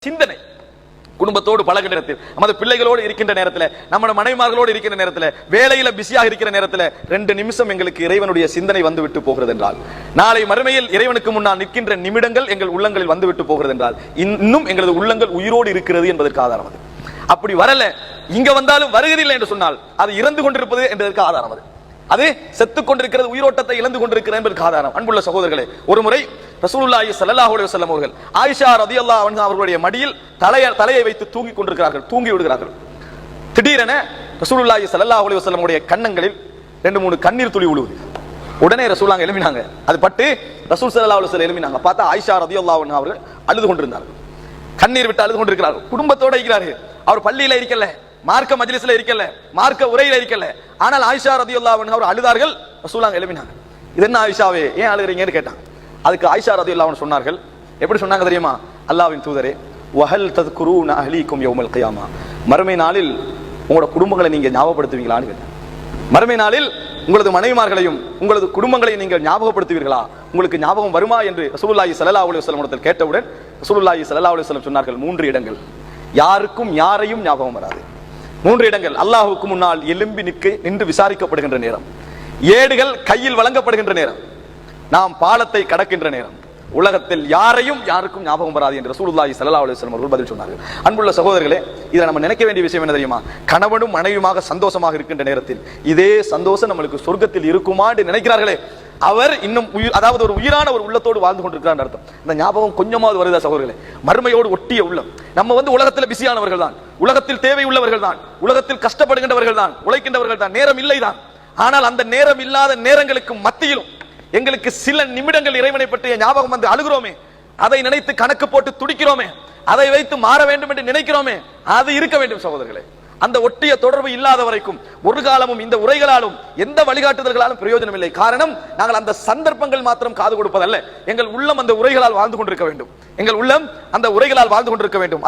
சிந்தனை. குடும்பத்தோடு பழகிற நேரத்தில், நமது பிள்ளைகளோடு இருக்கின்ற நேரத்தில், நம்ம மனைவிமார்களோடு இருக்கிற நேரத்தில், வேலையில பிஸியாக இருக்கிற நேரத்தில் 2 நிமிஷம் எங்களுக்கு இறைவனுடைய சிந்தனை வந்துவிட்டு போகிறது என்றால், நாளை மறுமையில் இறைவனுக்கு முன்னால் நிற்கின்ற நிமிடங்கள் எங்கள் உள்ளங்களில் வந்துவிட்டு போகிறது என்றால், இன்னும் எங்களது உள்ளங்கள் உயிரோடு இருக்கிறது என்பதற்கு ஆதாரம் அது. அப்படி வரல, இங்க வந்தாலும் வருகிறதில்லை என்று சொன்னால் அது இறந்து கொண்டிருப்பது என்பதற்கு ஆதாரம் அது. அது செத்துக் கொண்டிருக்கிறது, உயிரோட்டத்தை இழந்து கொண்டிருக்கிறது என்பதற்கு ஆதாரம். அன்புள்ள சகோதரர்களே, ஒரு முறை ரசூலுல்லாஹி ஸல்லல்லாஹு அலைஹி வஸல்லம் அவர்கள் ஆயிஷா ரலியல்லாஹு அன்ஹா அவர்களுடைய மடியில் தலையை வைத்து தூங்கி கொண்டிருக்கிறார்கள், தூங்கி விடுகிறார்கள். திடீரென ரசூலுல்லாஹி ஸல்லல்லாஹு அலைஹி வஸல்லம் உடைய கன்னங்களில் 2-3 கண்ணீர் துளி விழுவுது. உடனே ரசூலுல்லாஹ் எழும்பினாங்க. அது பட்டு ரசூல் ஸல்லல்லாஹு அலைஹி வஸல்லம் எழும்பினாங்க. பார்த்தா ஆயிஷா ரலியல்லாஹு அன்ஹா அவர்கள் அழுது கொண்டிருந்தார்கள், கண்ணீர் விட்டு அழுது கொண்டிருக்கிறார்கள். குடும்பத்தோட இருக்கிறார்கள், அவர் பள்ளியில இருக்கல, மார்க்க மஜ்லிஸ்ல இருக்கல, மார்க்க உரையில இருக்கல. ஆனால் ஆயிஷா ரலியல்லாஹு அன்ஹா அவர் அழுதார்கள். ரசூலுல்லாஹ் எழும்பினாங்க. இது என்ன ஆயிஷாவே, ஏன் அழுகிறீங்கன்னு கேட்டாங்க. அதுக்கு ஆயிஷா ரலியல்லாஹு அன்ஹா சொன்னார்கள், எப்படி சொன்னாங்க தெரியுமா? அல்லாஹ்வின் தூதரே, வஹல் தذ்குரூன அஹ்லீக்கும் யௌமல் கியாமா, மறுமை நாளில் உங்களோட குடும்பங்களை நீங்க ஞாபகப்படுத்துவீங்களான்னு கேட்டாங்க. மறுமை நாளில் உங்களது மனைவிமார்களையும் உங்களது குடும்பங்களையும் நீங்கள் ஞாபகப்படுத்துவீர்களா, உங்களுக்கு ஞாபகம் வருமா என்று ரசூலுல்லாஹி ஸல்லல்லாஹு அலைஹி வஸல்லம் இடத்தில் கேட்டவுடன் ரசூலுல்லாஹி ஸல்லல்லாஹு அலைஹி வஸல்லம் சொன்னார்கள், 3 இடங்கள் யாருக்கும் யாரையும் ஞாபகம் வராது. 3 இடங்கள் அல்லாஹ்வுக்கு முன்னால் எழும்பி நின்று விசாரிக்கப்படுகின்ற நேரம், ஏடுகள் கையில் வழங்கப்படுகின்ற நேரம், நாம் பாலத்தை கடக்கின்ற நேரம். உலகத்தில் யாருக்கும் ஞாபகம் வராது என்று ரசூலுல்லாஹி ஸல்லல்லாஹு அலைஹி வஸல்லம் அவர்கள் பதில் சொன்னார்கள். அன்புள்ள சகோதரர்களே, இதை நம்ம நினைக்க வேண்டிய விஷயம் என்ன தெரியுமா? கணவனும் மனைவியுமாக சந்தோஷமாக இருக்கின்ற நேரத்தில் இதே சந்தோஷம் நம்மளுக்கு சொர்க்கத்தில் இருக்குமா என்று நினைக்கிறார்களே, அவர் இன்னும் அதாவது ஒரு உயிரான ஒரு உள்ளத்தோடு வாழ்ந்து கொண்டிருக்கிறார் அர்த்தம். இந்த ஞாபகம் கொஞ்சமாவது வருதா சகோதரர்களே? மறுமையோடு ஒட்டிய உள்ளம். நம்ம உலகத்தில் பிஸியானவர்கள் தான், உலகத்தில் தேவை உள்ளவர்கள் தான், உலகத்தில் கஷ்டப்படுகின்றவர்கள் தான், உழைக்கின்றவர்கள் தான், நேரம் இல்லை தான். ஆனால் அந்த நேரம் இல்லாத நேரங்களுக்கு மத்தியிலும் எங்களுக்கு சில நிமிடங்கள் இறைவனை பற்றிய ஞாபகம் வந்து அழுகிறோமே, அதை நினைத்து கணக்கு போட்டு துடிக்கிறோமே, அதை வைத்து மாற வேண்டும் என்று நினைக்கிறோமே, அது இருக்க வேண்டும் சகோதரர்களே. அந்த ஒட்டிய தொடர்பு இல்லாத வரைக்கும் ஒரு காலமும் இந்த உரைகளாலும் எந்த வழிகாட்டுதல்களாலும் பிரயோஜனம் இல்லை. காரணம், நாங்கள் அந்த சந்தர்ப்பங்கள் மாத்திரம் காது கொடுப்பதல்ல, எங்கள் உள்ளம் அந்த உரைகளால் வாழ்ந்து கொண்டிருக்க வேண்டும். எங்கள் உள்ளம் அந்த உரைகளால் வாழ்ந்து கொண்டிருக்க வேண்டும்.